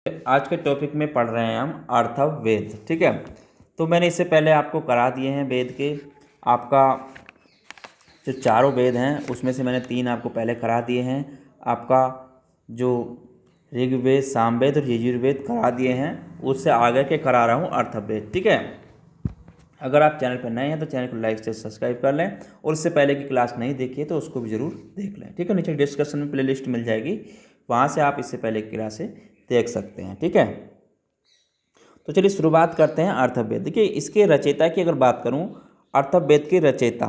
आज के टॉपिक में पढ़ रहे हैं हम अर्थवेद। ठीक है, तो मैंने इससे पहले आपको करा दिए हैं वेद के। आपका जो चारों वेद हैं उसमें से मैंने 3 आपको पहले करा दिए हैं। आपका जो ऋग्वेद, सामवेद और यजुर्वेद करा दिए हैं, उससे आगे के करा रहा हूँ अर्थवेद। ठीक है, अगर आप चैनल पर नए हैं तो चैनल को लाइक से सब्सक्राइब कर लें, और इससे पहले की क्लास नहीं देखी है तो उसको भी ज़रूर देख लें। ठीक है, नीचे डिस्क्रिप्शन में प्लेलिस्ट मिल जाएगी, वहाँ से आप इससे पहले की क्लासें देख सकते हैं। ठीक है, तो चलिए शुरुआत करते हैं अर्थवेद। देखिए, इसके रचयिता की अगर बात करूं, अर्थवेद के रचयिता,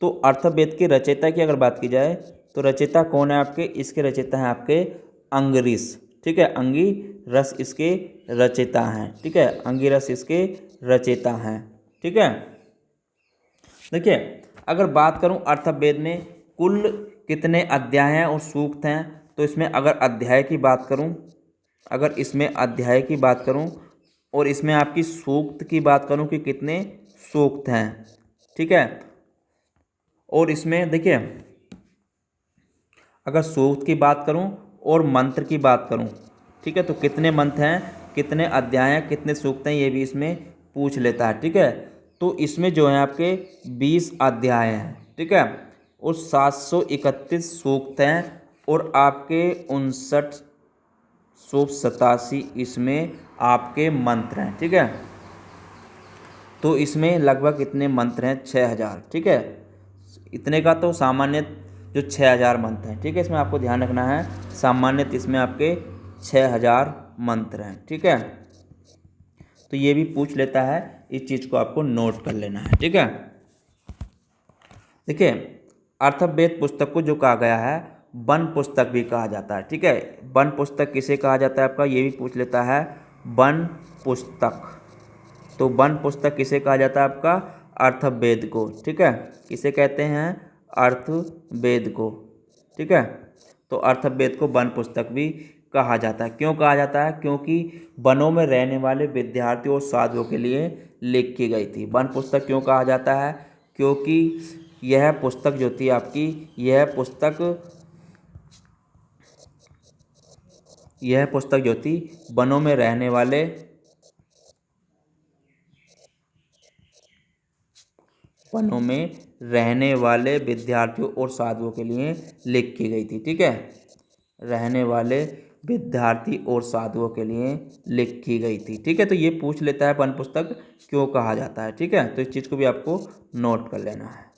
तो अर्थवेद के रचयिता की अगर बात की जाए तो रचयिता कौन है आपके? इसके रचयिता हैं आपके अंगिरस। ठीक है, अंगिरस इसके रचयिता हैं। ठीक है, अंगिरस इसके रचयिता हैं। ठीक है, देखिए अगर बात करूं अर्थवेद में कुल कितने अध्याय हैं और सूक्त हैं, तो इसमें अगर अध्याय की बात करूं, अगर इसमें अध्याय की बात करूं और इसमें आपकी सूक्त की बात करूं कि कितने सूक्त हैं। ठीक है, और इसमें देखिए अगर सूक्त की बात करूं और मंत्र की बात करूं, ठीक है, तो कितने मंत्र हैं, कितने अध्याय हैं, कितने सूक्त हैं, ये भी इसमें पूछ लेता है। ठीक है, तो इसमें जो है आपके 20 अध्याय हैं। ठीक है, और 731 सूक्त हैं, और आपके 5987 इसमें आपके मंत्र हैं। ठीक है, तो इसमें लगभग इतने मंत्र हैं 6000। ठीक है, इतने का तो सामान्य जो 6000 मंत्र हैं। ठीक है, इसमें आपको ध्यान रखना है, सामान्य इसमें आपके 6000 मंत्र हैं। ठीक है, तो ये भी पूछ लेता है, इस चीज़ को आपको नोट कर लेना है। ठीक है, देखिए अर्थवेद पुस्तक को जो कहा गया है वन पुस्तक भी कहा जाता है। ठीक है, वन पुस्तक किसे कहा जाता है आपका, ये भी पूछ लेता है, वन पुस्तक। तो वन पुस्तक किसे कहा जाता है आपका? अर्थवेद को। ठीक है, किसे कहते हैं? अर्थवेद को। ठीक है, तो अर्थवेद को वन पुस्तक भी कहा जाता है। क्यों कहा जाता है? क्योंकि वनों में रहने वाले विद्यार्थियों और साधुओं के लिए लिखी गई थी। वन पुस्तक क्यों कहा जाता है? क्योंकि यह पुस्तक जो थी आपकी, यह पुस्तक जो थी वनों में रहने वाले विद्यार्थियों और साधुओं के लिए लिखी गई थी। ठीक है, रहने वाले विद्यार्थी और साधुओं के लिए लिखी गई थी। ठीक है, तो ये पूछ लेता है वन पुस्तक क्यों कहा जाता है। ठीक है, तो इस चीज़ को भी आपको नोट कर लेना है।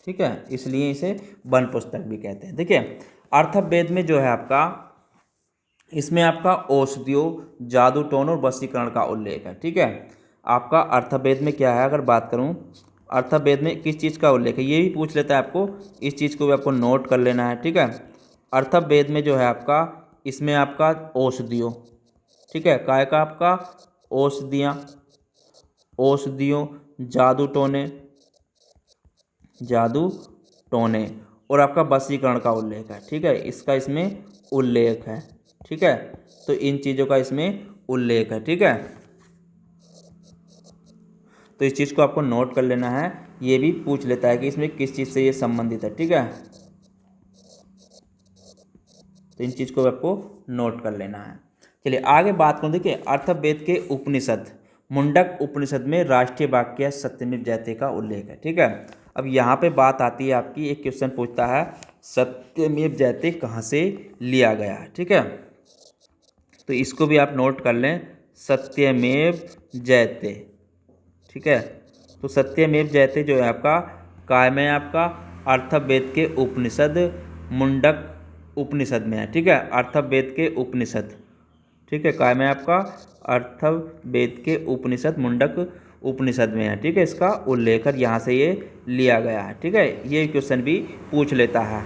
ठीक है, इसलिए इसे वन पुस्तक भी कहते हैं। देखिए अर्थवेद में जो है आपका, इसमें आपका औषधियों, जादू टोन और वशीकरण का उल्लेख है। ठीक है, आपका अर्थवेद में क्या है, अगर बात करूं अर्थवेद में किस चीज़ का उल्लेख है, ये भी पूछ लेता है आपको, इस चीज़ को भी आपको नोट कर लेना है। ठीक है, अर्थवेद में जो है आपका, इसमें आपका औषधियों, ठीक है, काय का आपका औषधियों, जादू टोने और आपका वशीकरण का उल्लेख है। ठीक है, इसका इसमें उल्लेख है। ठीक है, तो इन चीज़ों का इसमें उल्लेख है। ठीक है, तो इस चीज़ को आपको नोट कर लेना है, ये भी पूछ लेता है कि इसमें किस चीज़ से ये संबंधित है। ठीक है, तो इन चीज़ को आपको नोट कर लेना है। चलिए आगे बात करूँ। देखिए अर्थवेद के उपनिषद, मुंडक उपनिषद में राष्ट्रीय वाक्य सत्यमेव जयते का उल्लेख है। ठीक है, अब यहाँ पे बात आती है आपकी, एक क्वेश्चन पूछता है सत्यमेव जयते कहाँ से लिया गया है। ठीक है, तो इसको भी आप नोट कर लें, सत्यमेव जयते। ठीक है, तो सत्यमेव जयते जो है आपका काय में, आपका अर्थवेद के उपनिषद मुंडक उपनिषद में है। ठीक है, अर्थवेद के उपनिषद, ठीक है, काय में आपका अर्थवेद के उपनिषद मुंडक उपनिषद में है। ठीक है, इसका उल्लेख यहाँ से ये लिया गया है। ठीक है, ये क्वेश्चन भी पूछ लेता है।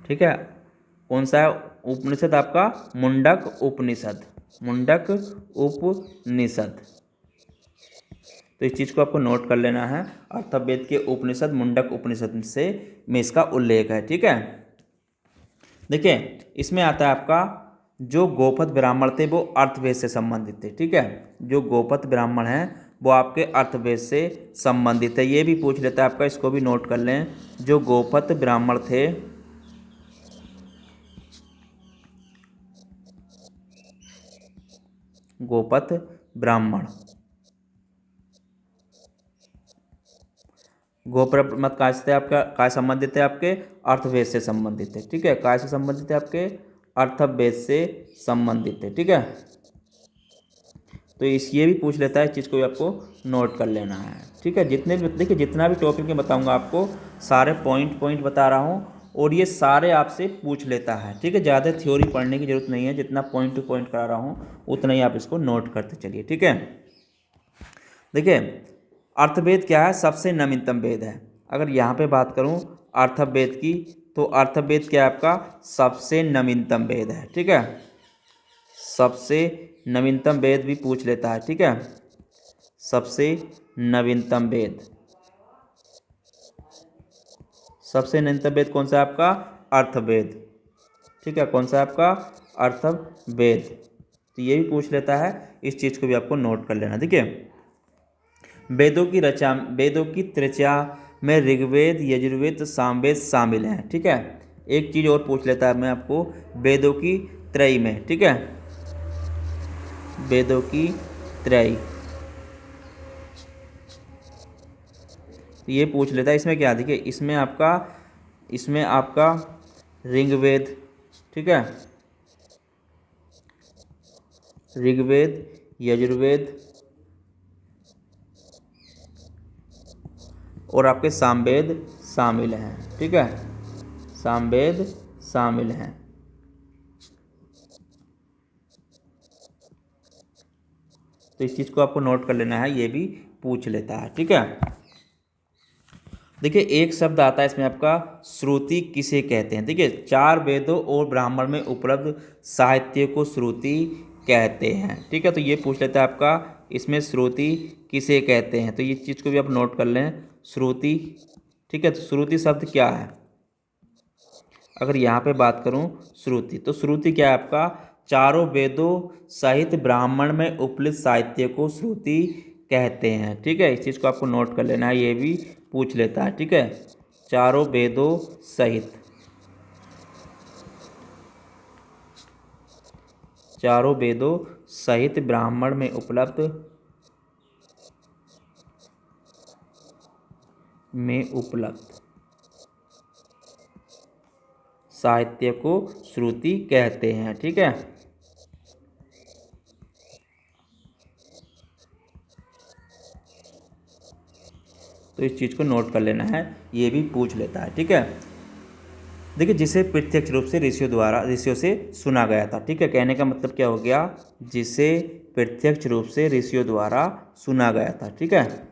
ठीक है, कौन सा है उपनिषद आपका? मुंडक उपनिषद, मुंडक उपनिषद। तो इस चीज़ को आपको नोट कर लेना है। अर्थवेद के उपनिषद मुंडक उपनिषद से में इसका उल्लेख है। ठीक है, देखिए इसमें आता है आपका जो गोपथ ब्राह्मण थे वो अर्थवेद से संबंधित थे। ठीक है, जो गोपथ ब्राह्मण हैं वो आपके अर्थवेद से संबंधित है। ये भी पूछ लेता है आपका, इसको भी नोट कर लें। जो गोपथ ब्राह्मण थे गोपथ ब्राह्मण गोपर मत काय से आपका काय संबंधित है, आपके अर्थवेद से संबंधित है। ठीक है, काय से संबंधित है, आपके अर्थवेद से संबंधित है। ठीक है, तो इस ये भी पूछ लेता है, इस चीज़ को भी आपको नोट कर लेना है। ठीक है, जितने भी देखिए जितना भी टॉपिक मैं बताऊंगा आपको सारे पॉइंट बता रहा हूँ और ये सारे आपसे पूछ लेता है। ठीक है, ज़्यादा थ्योरी पढ़ने की जरूरत नहीं है, जितना पॉइंट टू पॉइंट करा रहा हूँ उतना ही आप इसको नोट करते चलिए। ठीक है, देखिए अर्थवेद क्या है, सबसे नवीनतम वेद है। अगर यहाँ पे बात करूँ अर्थवेद की तो अर्थवेद क्या है आपका सबसे नवीनतम वेद है। ठीक है, सबसे नवीनतम वेद भी पूछ लेता है। ठीक है, सबसे नवीनतम वेद, सबसे नवीनतम वेद कौन सा है आपका अर्थवेद। ठीक है, कौन सा है आपका अर्थवेद, तो ये भी पूछ लेता है, इस चीज़ को भी आपको नोट कर लेना। देखिए वेदों की त्रिचा में ऋग्वेद यजुर्वेद सामवेद शामिल हैं। ठीक है, एक चीज़ और पूछ लेता है मैं आपको वेदों की त्रयी में। ठीक है, वेदों की त्रयी ये पूछ लेता है। इसमें क्या देखिए इसमें आपका ऋग्वेद, ठीक है, ऋग्वेद यजुर्वेद और आपके सामवेद शामिल हैं। ठीक है, सामवेद शामिल हैं। तो इस चीज़ को आपको नोट कर लेना है, ये भी पूछ लेता है। ठीक है, देखिए एक शब्द आता है इसमें आपका श्रुति किसे कहते हैं। देखिए 4 वेदों और ब्राह्मण में उपलब्ध साहित्य को श्रुति कहते हैं। ठीक है, तो ये पूछ लेता है आपका इसमें श्रुति किसे कहते हैं, तो ये चीज़ को भी आप नोट कर लें श्रुति। ठीक है, तो श्रुति शब्द क्या है, अगर यहाँ पे बात करूँ श्रुति, तो श्रुति क्या है आपका चारों वेदों सहित ब्राह्मण में उपलब्ध साहित्य को श्रुति कहते हैं। ठीक है, इस चीज़ को आपको नोट कर लेना है, ये भी पूछ लेता है। ठीक है, चारों वेदों सहित, चारों वेदों सहित ब्राह्मण में उपलब्ध साहित्य को श्रुति कहते हैं। ठीक है, तो इस चीज़ को नोट कर लेना है, ये भी पूछ लेता है। ठीक है, देखिए जिसे प्रत्यक्ष रूप से ऋषियों से सुना गया था। ठीक है, कहने का मतलब क्या हो गया, जिसे प्रत्यक्ष रूप से ऋषियों द्वारा सुना गया था। ठीक है,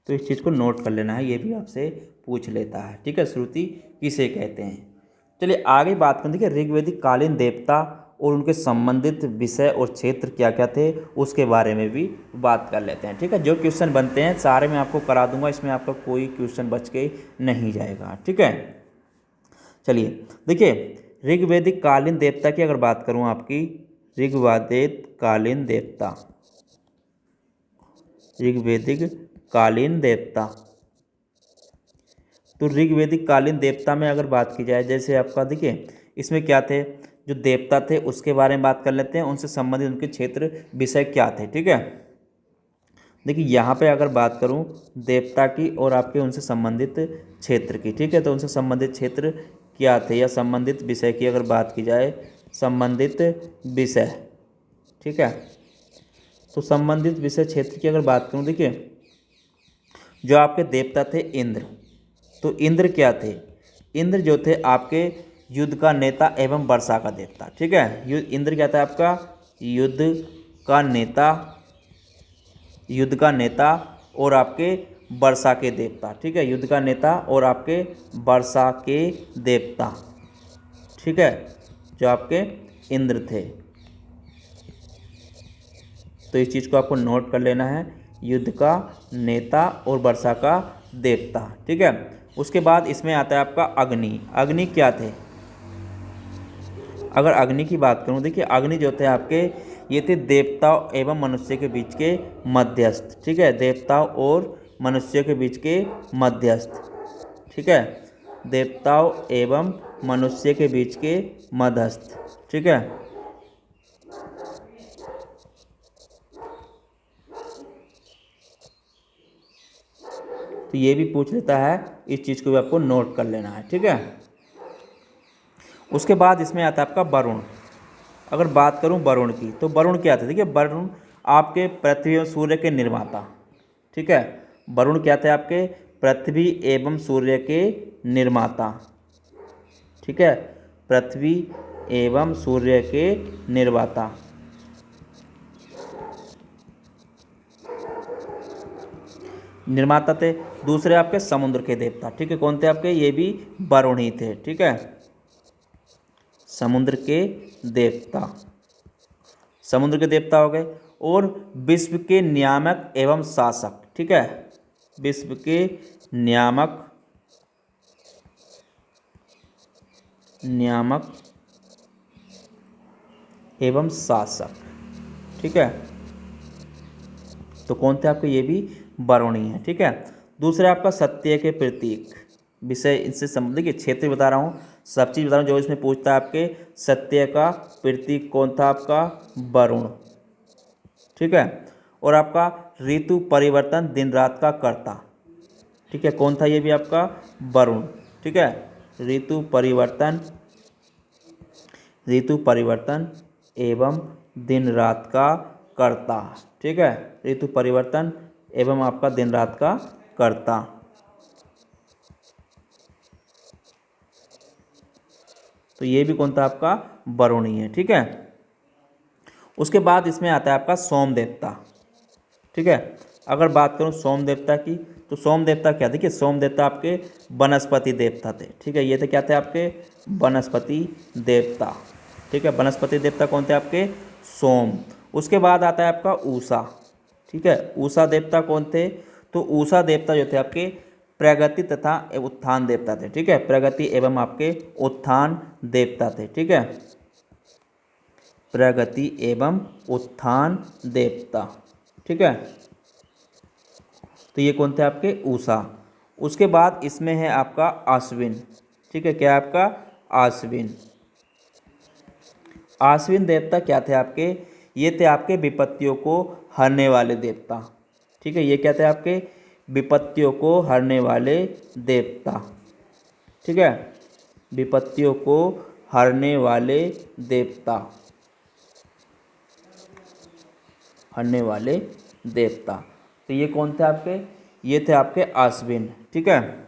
तो इस चीज़ को नोट कर लेना है, ये भी आपसे पूछ लेता है। ठीक है, श्रुति किसे कहते हैं। चलिए आगे बात करें। देखिए ऋग्वेदिक कालीन देवता और उनके संबंधित विषय और क्षेत्र क्या क्या थे उसके बारे में भी बात कर लेते हैं। ठीक है, जो क्वेश्चन बनते हैं सारे मैं आपको करा दूंगा, इसमें आपका कोई क्वेश्चन बच के नहीं जाएगा। ठीक है, चलिए देखिए ऋग्वेदिक कालीन देवता की अगर बात करूँ, आपकी ऋग्वेदिक कालीन देवता, ऋग्वेदिक कालीन देवता, तो ऋग्वेदिक कालीन देवता में अगर बात की जाए, जैसे आपका देखिए इसमें क्या थे, जो देवता थे उसके बारे में बात कर लेते हैं, उनसे संबंधित उनके क्षेत्र विषय क्या थे। ठीक है, देखिए यहाँ पे अगर बात करूँ देवता की और आपके उनसे संबंधित क्षेत्र की। ठीक है, तो उनसे संबंधित क्षेत्र क्या थे या संबंधित विषय की अगर बात की जाए, संबंधित विषय। ठीक है, तो संबंधित विषय क्षेत्र की अगर बात करूँ, देखिए जो आपके देवता थे इंद्र, तो इंद्र क्या थे, इंद्र जो थे आपके युद्ध का नेता एवं वर्षा का देवता। ठीक है, इंद्र क्या था आपका युद्ध का नेता और आपके वर्षा के देवता, ठीक है, युद्ध का नेता और आपके वर्षा के देवता, ठीक है, जो आपके इंद्र थे। तो इस चीज़ को आपको नोट कर लेना है, युद्ध का नेता और वर्षा का देवता, ठीक है। उसके बाद इसमें आता है आपका अग्नि। अग्नि क्या थे? अगर अग्नि की बात करूं, देखिए अग्नि जो थे आपके, ये थे देवताओं एवं मनुष्य के बीच के मध्यस्थ, ठीक है, देवताओं और मनुष्य के बीच के मध्यस्थ, ठीक है, देवताओं एवं मनुष्य के बीच के मध्यस्थ, ठीक है। तो ये भी पूछ लेता है, इस चीज़ को भी आपको नोट कर लेना है, ठीक है। उसके बाद इसमें आता है आपका वरुण। अगर बात करूं वरुण की, तो वरुण क्या थे? देखिए वरुण आपके पृथ्वी और सूर्य के निर्माता, ठीक है, वरुण क्या थे? आपके पृथ्वी एवं सूर्य के निर्माता, ठीक है, पृथ्वी एवं सूर्य के निर्माता। निर्माता थे। दूसरे आपके समुद्र के देवता, ठीक है, कौन थे आपके? ये भी वरुण ही थे, ठीक है, समुद्र के देवता, समुद्र के देवता हो गए। और विश्व के नियामक एवं शासक, ठीक है, विश्व के नियामक एवं शासक, ठीक है, तो कौन थे आपके? ये भी वरुण ही है, ठीक है। दूसरे आपका सत्य के प्रतीक, विषय इनसे संबंधित, देखिए क्षेत्र बता रहा हूँ, सब चीज़ बता रहा हूँ, जो इसमें पूछता है आपके सत्य का प्रतीक कौन था? आपका वरुण, ठीक है। और आपका ऋतु परिवर्तन दिन रात का कर्ता, ठीक है, कौन था? ये भी आपका वरुण, ठीक है, ऋतु परिवर्तन एवं दिन रात का कर्ता, ठीक है, ऋतु परिवर्तन एवं आपका दिन रात का कर्ता। तो ये भी कौन था? आपका वरुण ही है, ठीक है। उसके बाद इसमें आता है आपका सोम देवता, ठीक है। अगर बात करूं सोम देवता की, तो सोम देवता क्या? देखिए सोम देवता आपके वनस्पति देवता थे, ठीक है, ये थे क्या थे? आपके वनस्पति देवता, ठीक है, वनस्पति देवता कौन थे? आपके सोम। उसके बाद आता है आपका उषा, ठीक है, उषा देवता कौन थे? तो उषा देवता जो थे आपके प्रगति तथा उत्थान देवता थे, ठीक है, प्रगति एवं आपके उत्थान देवता थे, ठीक है, प्रगति एवं उत्थान देवता, ठीक है। तो ये कौन थे? आपके उषा। उसके बाद इसमें है आपका आश्विन, ठीक है, क्या है आपका? आश्विन। आश्विन देवता क्या थे आपके? ये थे आपके विपत्तियों को हरने वाले देवता, ठीक है, ये क्या थे? आपके विपत्तियों को हरने वाले देवता, ठीक है, विपत्तियों को हरने वाले देवता, हरने वाले देवता। तो ये कौन थे आपके? ये थे आपके आश्विन, ठीक है।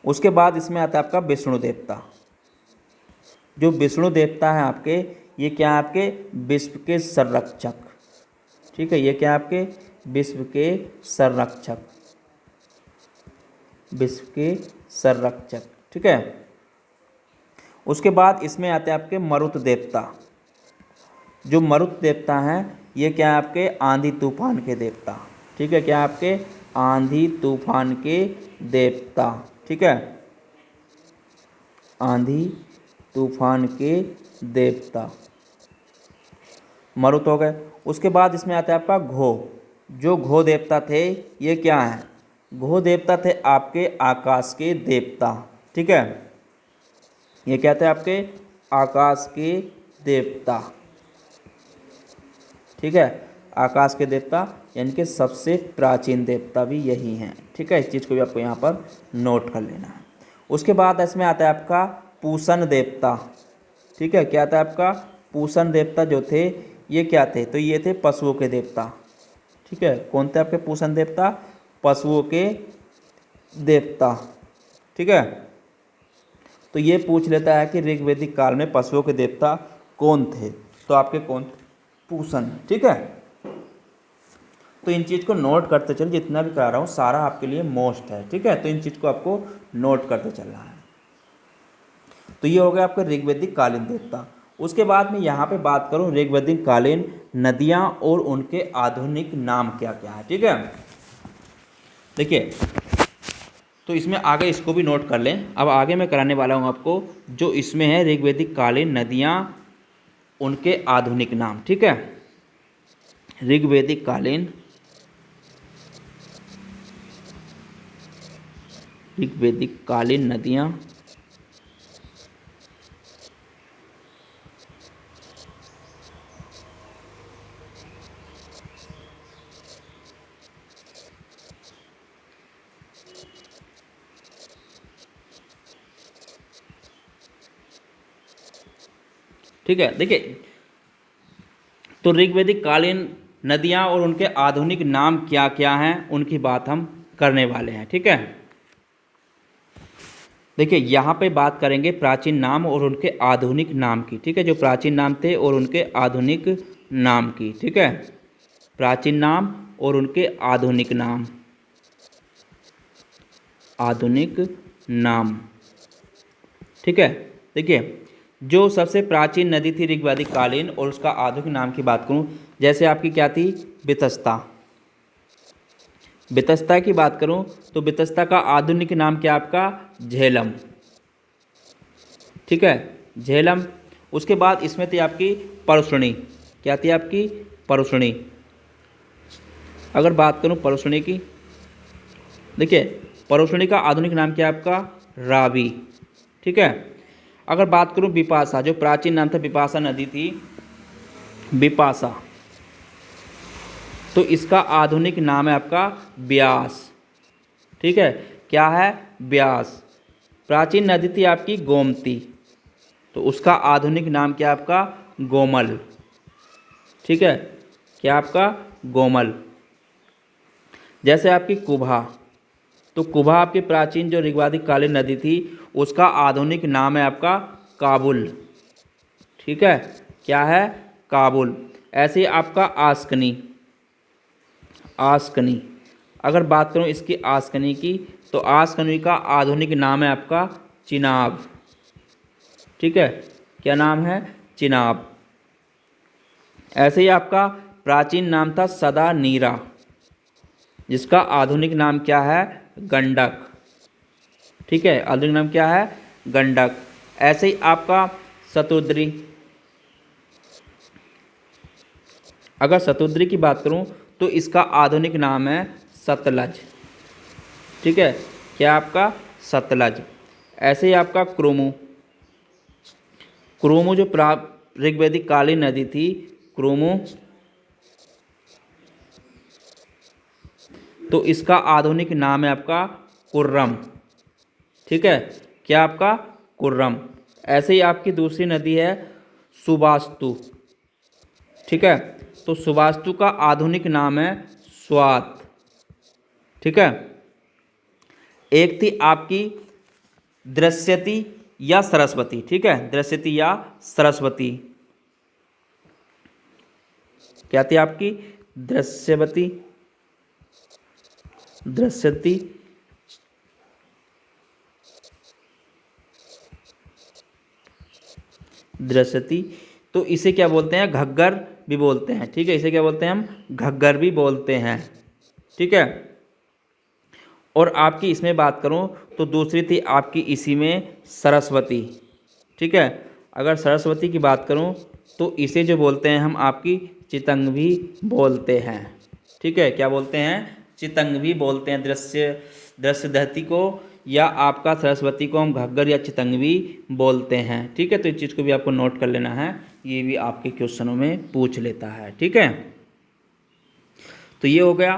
उसके बाद इसमें आता है आपका विष्णु देवता। जो विष्णु देवता है आपके, ये क्या है? आपके विश्व के संरक्षक, ठीक है, ये क्या है? आपके विश्व के संरक्षक, विश्व के संरक्षक, ठीक है। उसके बाद इसमें आते हैं आपके मरुत देवता। जो मरुत देवता हैं, ये क्या है? आपके आंधी तूफान के देवता, ठीक है, क्या आपके? आंधी तूफान के देवता, ठीक है, आंधी तूफान के देवता, मरुत हो गए। उसके बाद इसमें आता है आपका घो। जो घो देवता थे, ये क्या है? घो देवता थे आपके आकाश के देवता, ठीक है, ये क्या थे? आपके आकाश के देवता, ठीक है, आकाश के देवता, यानी कि सबसे प्राचीन देवता भी यही हैं, ठीक है, इस चीज़ को भी आपको यहाँ पर नोट कर लेना है। उसके बाद इसमें आता है आपका पूषण देवता, ठीक है, क्या था? आपका पूषण देवता जो थे, ये क्या थे? तो ये थे पशुओं के देवता, ठीक है, कौन थे आपके पूषण देवता? पशुओं के देवता, ठीक है। तो ये पूछ लेता है कि ऋग्वैदिक काल में पशुओं के देवता कौन थे? तो आपके कौन? पूषण, ठीक है। तो इन चीज़ को नोट करते चलो, जितना भी करा रहा हूँ सारा आपके लिए मोस्ट है, ठीक है। तो इन चीज़ को आपको नोट करते चलना है। तो ये हो गया आपका ऋग्वैदिक कालीन देवता। उसके बाद में यहाँ पे बात करूँ ऋग्वैदिक कालीन नदियाँ और उनके आधुनिक नाम क्या क्या है, ठीक है। देखिए, तो इसमें आगे इसको भी नोट कर लें। अब आगे मैं कराने वाला हूँ आपको जो इसमें है ऋग्वैदिक कालीन नदियाँ उनके आधुनिक नाम, ठीक है। ऋग्वैदिक कालीन नदियाँ ठीक है। देखिए, तो ऋग्वैदिक कालीन नदियाँ और उनके आधुनिक नाम क्या क्या हैं उनकी बात हम करने वाले हैं, ठीक है। देखिए, यहाँ पे बात करेंगे प्राचीन नाम और उनके आधुनिक नाम की, ठीक है। जो प्राचीन नाम थे और उनके आधुनिक नाम की, ठीक है। प्राचीन नाम और उनके आधुनिक नाम, ठीक है। देखिए, जो सबसे प्राचीन नदी थी ऋग्वैदिक कालीन और उसका आधुनिक नाम की बात करूं, जैसे आपकी क्या थी, बितस्ता की बात करूं तो बितस्ता का आधुनिक नाम क्या आपका, झेलम, ठीक है, झेलम। उसके बाद इसमें थी आपकी परसुणी, क्या थी आपकी, परसुणी। अगर बात करूं परसुणी की, देखिए परसुणी का आधुनिक नाम क्या आपका, रावी, ठीक है। अगर बात करूं बिपाशा, जो प्राचीन नाम था बिपाशा नदी थी, बिपाशा, तो इसका आधुनिक नाम है आपका ब्यास, ठीक है। क्या है, ब्यास। प्राचीन नदी थी आपकी गोमती, तो उसका आधुनिक नाम क्या आपका, गोमल, ठीक है। क्या आपका, गोमल। जैसे आपकी कुभा, तो कुभा आपकी प्राचीन जो ऋग्वैदिक कालीन नदी थी उसका आधुनिक नाम है आपका काबुल, ठीक है। क्या है, काबुल। ऐसे ही आपका आस्कनी, अगर बात करूं इसकी आस्कनी की, तो आस्कनी का आधुनिक नाम है आपका चिनाब, ठीक है। क्या नाम है, चिनाब। ऐसे ही आपका प्राचीन नाम था सदा नीरा, जिसका आधुनिक नाम क्या है, गंडक, ठीक है। आधुनिक नाम क्या है, गंडक। ऐसे ही आपका शतुद्री, अगर शतुद्री की बात करूं तो इसका आधुनिक नाम है सतलज, ठीक है। क्या आपका, सतलज। ऐसे ही आपका क्रोमो जो ऋग्वैदिक कालीन नदी थी, क्रोमो, तो इसका आधुनिक नाम है आपका कुर्रम, ठीक है। क्या आपका, कुर्रम। ऐसे ही आपकी दूसरी नदी है सुबास्तु, ठीक है। तो सुबास्तु का आधुनिक नाम है स्वात, ठीक है। एक थी आपकी दृश्यति या सरस्वती, ठीक है, दृश्यति या सरस्वती। क्या थी आपकी, दृश्यवती, दृश्यति, दृश्यति। तो इसे क्या बोलते हैं, घग्गर भी बोलते हैं, ठीक है। इसे क्या बोलते हैं हम, घग्गर भी बोलते हैं, ठीक है। और आपकी इसमें बात करूं तो दूसरी थी आपकी इसी में सरस्वती, ठीक है। अगर सरस्वती की बात करूं तो इसे जो बोलते हैं हम आपकी चितंग भी बोलते हैं, ठीक है। क्या बोलते हैं, चितंग भी बोलते हैं। दृश्यधती को या आपका सरस्वती को हम घग्गर या चितंगवी बोलते हैं, ठीक है। तो इस चीज़ को भी आपको नोट कर लेना है, ये भी आपके क्वेश्चनों में पूछ लेता है, ठीक है। तो ये हो गया,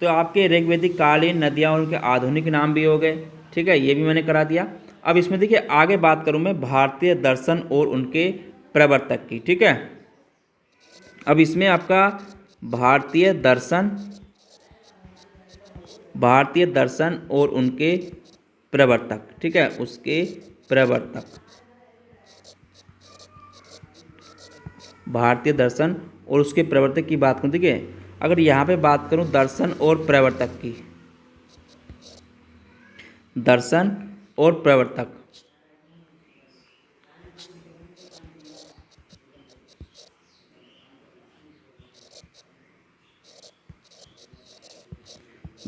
तो आपके ऋग्वैदिक कालीन नदियाँ और उनके आधुनिक नाम भी हो गए, ठीक है, ये भी मैंने करा दिया। अब इसमें देखिए आगे बात करूँ मैं भारतीय दर्शन और उनके प्रवर्तक की, ठीक है। अब इसमें आपका भारतीय दर्शन और उनके प्रवर्तक, ठीक है, उसके प्रवर्तक, भारतीय दर्शन और उसके प्रवर्तक की बात करूँ, ठीक है। अगर यहाँ पे बात करूँ दर्शन और प्रवर्तक की, दर्शन और प्रवर्तक,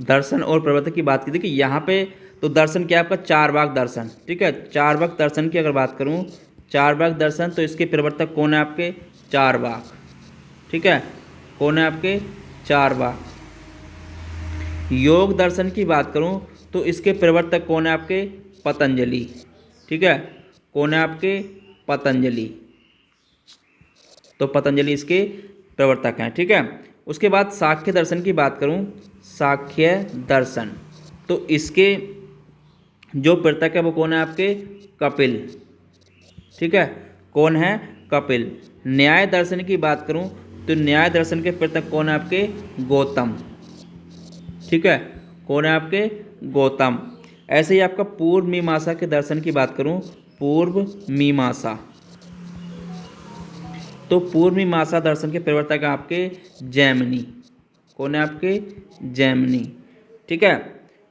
दर्शन और प्रवर्तक की बात की, देखिए यहाँ पे तो दर्शन क्या है आपका चारवाक दर्शन, ठीक है। चारवाक दर्शन की अगर बात करूँ, चारवाक दर्शन, तो इसके प्रवर्तक कौन है आपके चारवाक, ठीक है। कौन है आपके चारवाक। योग दर्शन की बात करूं तो इसके प्रवर्तक कौन है आपके पतंजलि, ठीक है। कौन है आपके पतंजलि, तो पतंजलि इसके प्रवर्तक हैं, ठीक है। उसके बाद सांख्य दर्शन की बात करूं, सांख्य दर्शन, तो इसके जो प्रवर्तक है वो कौन है आपके कपिल, ठीक है। कौन है कपिल। न्याय दर्शन की बात करूं तो न्याय दर्शन के प्रवर्तक कौन है आपके गौतम, ठीक है। कौन है आपके गौतम। ऐसे ही आपका पूर्व मीमांसा के दर्शन की बात करूं, पूर्व मीमांसा, तो पूर्व मीमांसा दर्शन के प्रवर्तक आपके जैमिनी। कौन है आपके जैमिनी, ठीक है।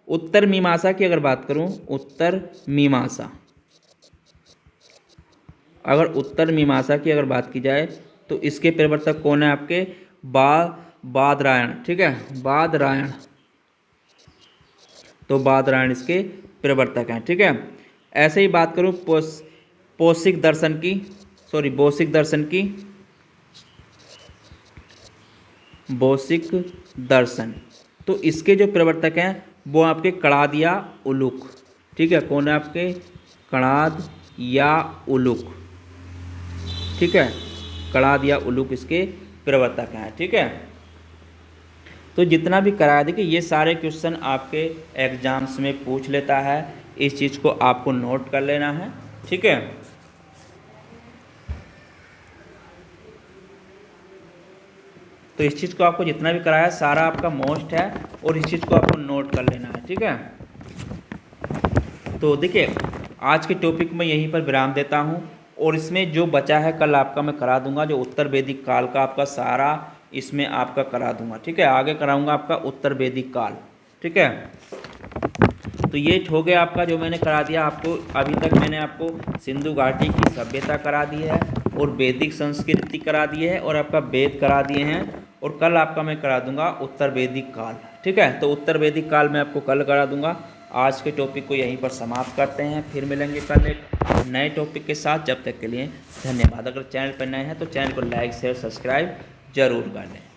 उत्तर मीमांसा की अगर बात करूं, उत्तर मीमांसा, अगर उत्तर मीमांसा की अगर बात की जाए तो इसके प्रवर्तक कौन है आपके बादरायण, ठीक है। बादरायण, तो बादरायण इसके प्रवर्तक हैं, ठीक है। ऐसे ही बात करूं पौशिक दर्शन की, सॉरी बौशिक दर्शन की, बौशिक दर्शन, तो इसके जो प्रवर्तक हैं वो आपके कणाद या उलूक, ठीक है। कौन है आपके कणाद या उलूक, ठीक है। कणाद या उलूक इसके प्रवर्तक हैं, ठीक है। तो जितना भी कराया, देखिए ये सारे क्वेश्चन आपके एग्जाम्स में पूछ लेता है, इस चीज़ को आपको नोट कर लेना है, ठीक है। तो इस चीज़ को आपको जितना भी कराया सारा आपका मोस्ट है और इस चीज़ को आपको नोट कर लेना है, ठीक है। तो देखिए आज के टॉपिक में यहीं पर विराम देता हूँ और इसमें जो बचा है कल आपका मैं करा दूंगा, जो उत्तर वैदिक काल का आपका सारा इसमें आपका करा दूंगा, ठीक है। आगे कराऊंगा आपका उत्तर वैदिक काल, ठीक है। तो ये हो गया आपका जो मैंने करा दिया आपको। अभी तक मैंने आपको सिंधु घाटी की सभ्यता करा दी है और वैदिक संस्कृति करा दी है और आपका वेद करा दिए हैं, और कल आपका मैं करा दूंगा उत्तर वैदिक काल, ठीक है। तो उत्तर वैदिक काल मैं आपको कल करा दूंगा। आज के टॉपिक को यहीं पर समाप्त करते हैं, फिर मिलेंगे कल एक नए टॉपिक के साथ। जब तक के लिए धन्यवाद। अगर चैनल पर नए हैं तो चैनल को लाइक शेयर सब्सक्राइब जरूर कर लें।